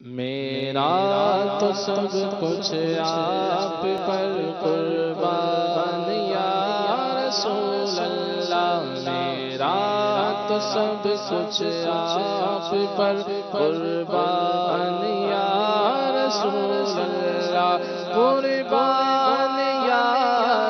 میرا تو سب کچھ آپ پر قربان یا رسول اللہ، میرا تو سب کچھ آپ پر قربان یا رسول اللہ، قربان یا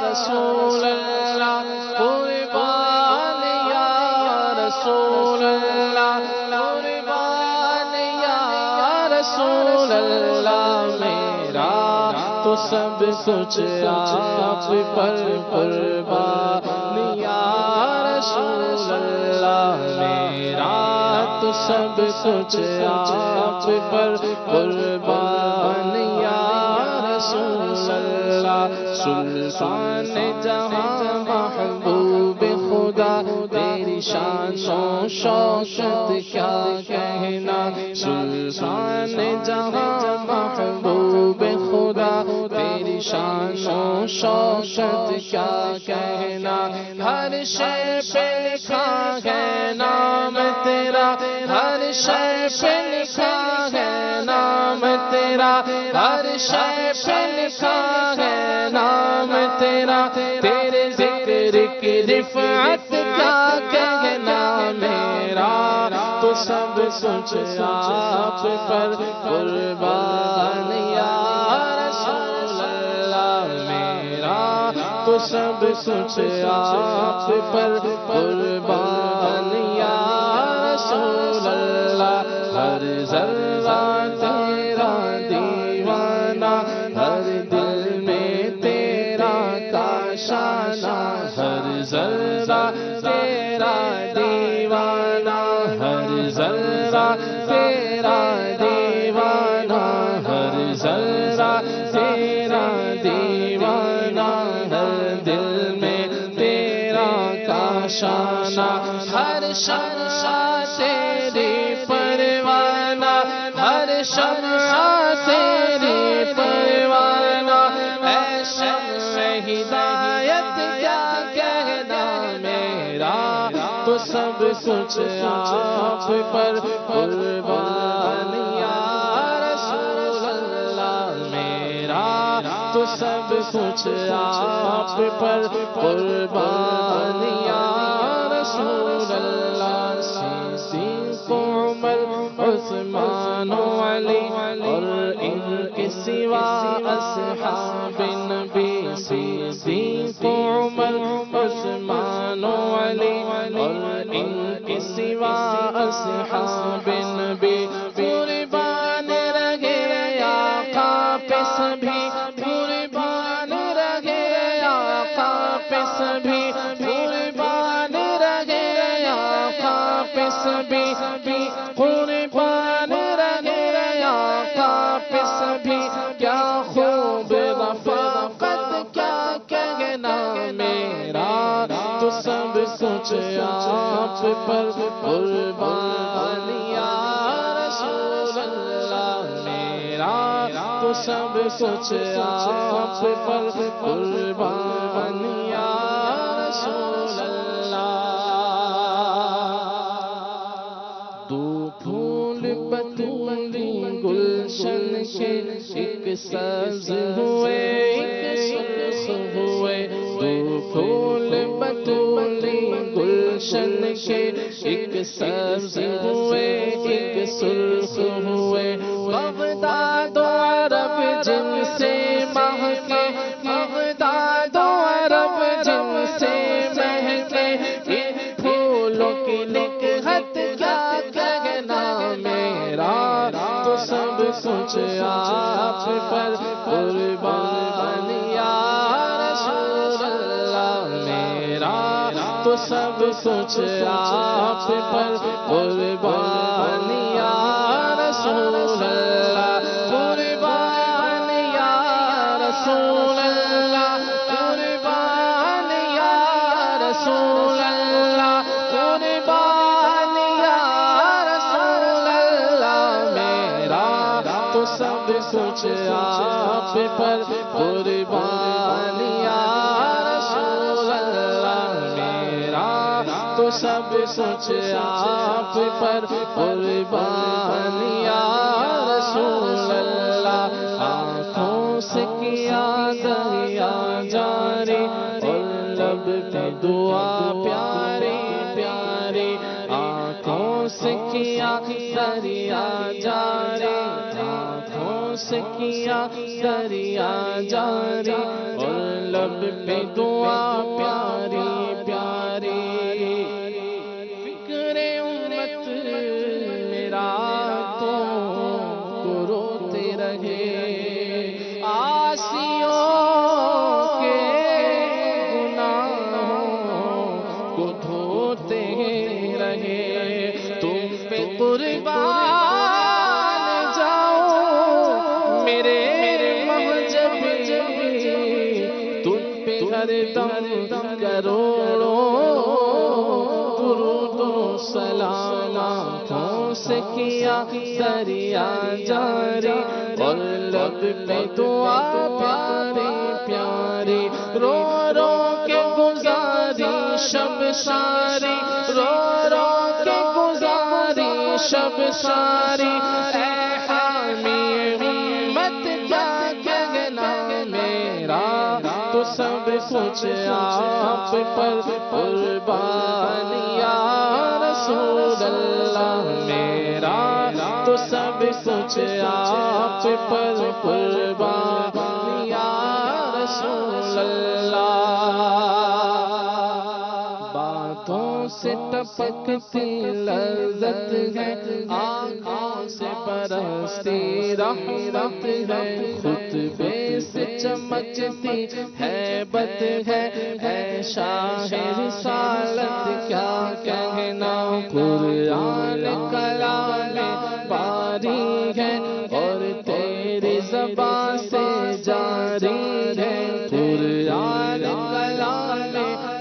رسول اللہ، قربان یا رسول اللہ، قربان یا رسول اللہ، میرا تو سب کچھ آپ پر قربان یا رسول اللہ، میرا تو سب کچھ آپ پر قربان یا رسول اللہ، سلطان جہاں محبوب خدا، تیری شان و شوکت کیا کہنا، سلطان جہاں محبوب خدا، تیری شان و شوکت کیا کہنا، ہر شے پہ لکھا ہے نام تیرا، ہر شے پہ لکھا ہے نام تیرا، ہر شے پہ لکھا ہے نام تیرا، تیرے ذکر کی رفعت کیا کہنا، میرا تو سب کچھ آپ پر قربان یا رسول اللہ، میرا تو سب کچھ آپ پر قربان یا رسول اللہ، ہر ذرہ تیرا دیوانہ، ہر دل میں تیرا کاشانہ، ہر ذرہ تیرا دیوانہ، ہر ذرہ تیرا دیوانہ، ہر ذرہ تیرا دیوانہ، ہر دل میں تیرا کاشانہ، ہر شمع تیری پروانہ، ہر شمع تیری پروانہ، اے شمع ہدایت کیا کہنا، میرا تو سب کچھ آپ پر قربان یا رسول اللہ، میرا تو سب کچھ آپ پر قربان یا رسول اللہ، صدیق عمر عثمان و علی اور ان کے سوا اصحاب نبی، صدیق عمر عثمان و علی اور ان کے سوا اصحاب نبی، قربان رہے آقا پہ سبھی، قربان رہے آقا پہ سبھی، قربان رہے آقا پہ سبھی، قربان رہے آقا پہ سبھی، کیا خوب رفاقت کیا کہنا، میرا تو سب کچھ آپ پر قربان یا رسول اللہ، میرا تو سب کچھ آپ پر قربان یا رسول اللہ، دو پھول بتولی گلشن کے ایک سبز ہوئے ایک سرخ ہوئے، دو پھول بتولی گلشن کے ایک سبز ہوئے ایک سرخ ہوئے، بغداد و عرب جن سے مہکے، بغداد و عرب جن سے مہکے، ان پھولوں کی نکہت کیا کہنا، میرا تو سب کچھ آپ پر قربان یا رسول اللہ، میرا تو سب کچھ آپ پر قربان یا رسول اللہ، قربان یا رسول اللہ، قربان یا رسول اللہ، قربان یا رسول اللہ، میرا تو سب کچھ آپ پر قربان یا رسول اللہ، میرا تو سب کچھ آپ پر قربان یا رسول دریا جاری، آنکھوں سے کیا دریا جاری، اور لب پہ دعا پیاری پیاری۔ فکر امت میرا تو روتے رہے، آسیوں کے گناہوں کو دھوتے رہے، تم پہ قربان جاؤ میرے مہجب، تم پہ ہر دم کروڑوں درود و سلام، آنکھوں سے کیا دریا جاری، اور لب پہ دعا پیاری پیاری۔ رو رو کے گزاری شب ساری، رو رو کے گزاری شب ساری، اے حامی امت کیا کہنا میرا، تو سب کچھ آپ پر قربان یا رسول اللہ میرا، تو سب کچھ آپ پر قربان یا رسول اللہ۔ باتوں سے ٹپکتی لذت ہے، آنکھوں سے برستی رحمت ہے، خطبے سے چمکتی ہیبت ہے، اے شاہ رسالت کیا کہنا، قرآن کلام باری ہے، اور تیری زبان سے جاری ہے، قرآن کلام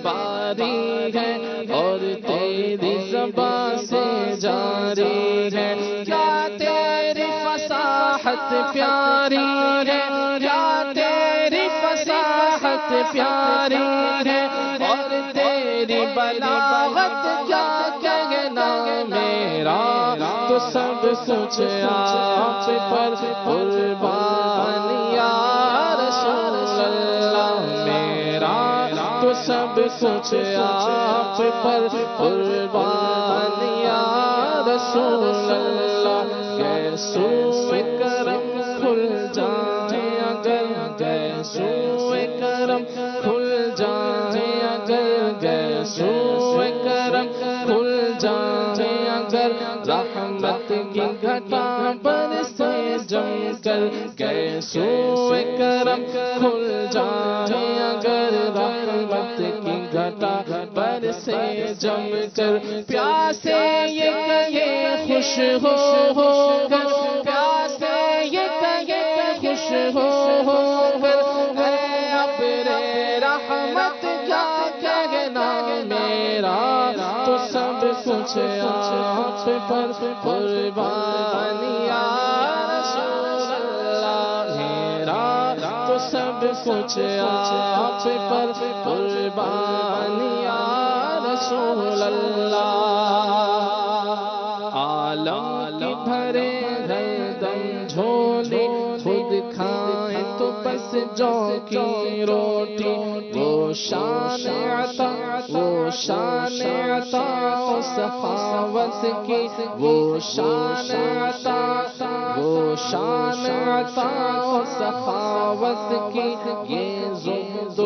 باری ہے، اور تیری زبان سے جاری ہے، کیا تیری فصاحت پیاری ہے، کیا تیری فصاحت پیاری ہے، اور تیری بلاغت کیا کہنا میرا، تو سب کچھ آپ پر قربان یا رسول اللہ میرا، تو سب کچھ آپ پر قربان یا رسول اللہ۔ گیسوئے کرم کھل جائیں اگر، گیسوئے کرم کھل جائیں اگر، گیسوئے کرم کھل جائیں اگر، رحمت کی گھٹا برسے جم کر، گیسوئے کرم کھل جائیں اگر، رحمت کی گھٹا برسے جم کر، پیاسے یہ کہے خوش ہو کر، پیاسے یہ کہے خوش ہو کر، اے ابر رحمت کیا کہنا میرا، تو سب کچھ آپ پر قربان یا رسول اللہ میرا، تو سب کچھ آپ پر قربان یا رسول اللہ۔ عالم کی بھرے ہر دم جھولی، خود کھائیں تو بس جو کی روٹی، وہ شان عطا، وہ شان عطا و سخاوت کی، وہ شان عطا، وہ شان عطا و سخاوت کی، یہ زہد و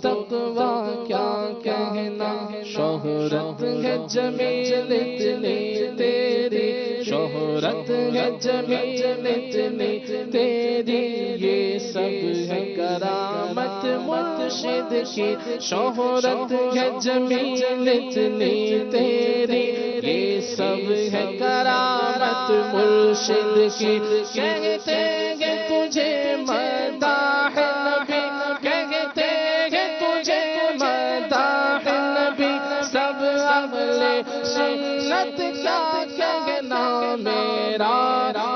تقویٰ کیا کہنا، شہرت ہے جمیل اتنی تیری، شہرت ہے جمیل اتنی تیری، یہ سب ہے کرامت مرشد کی، شہرت ہے جمیل اتنی تیری، یہ سب ہے کرامت مرشد کی، کہتے ہیں تجھے مداح نبی، کہتے ہیں تجھے مداح نبی، سب اہل سنت کیا کہنا میرا،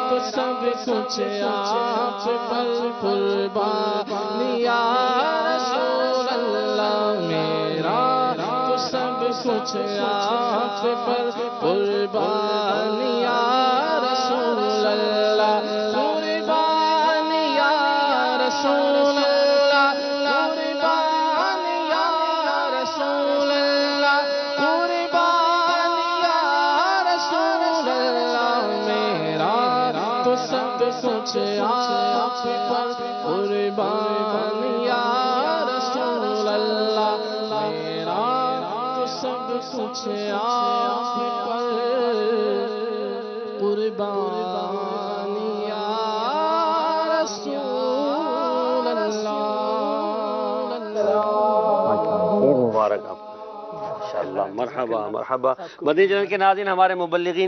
تو سب کچھ آپ پر قربان یا رسول اللہ میرا، تو سب کچھ آپ پر قربان یا رسول اللہ، قربان یا رسول اللہ، قربان یا رسول اللہ، قربان یا رسول اللہ کچھ آپ پر قربان یا رسول اللہ، میرا تو سب کچھ آپ پر قربان یا رسول اللہ۔ عید مبارک آپ کو، ماشاءاللہ، مرحبا مرحبا۔ مدنی چینل کے ناظرین، ہمارے مبلغین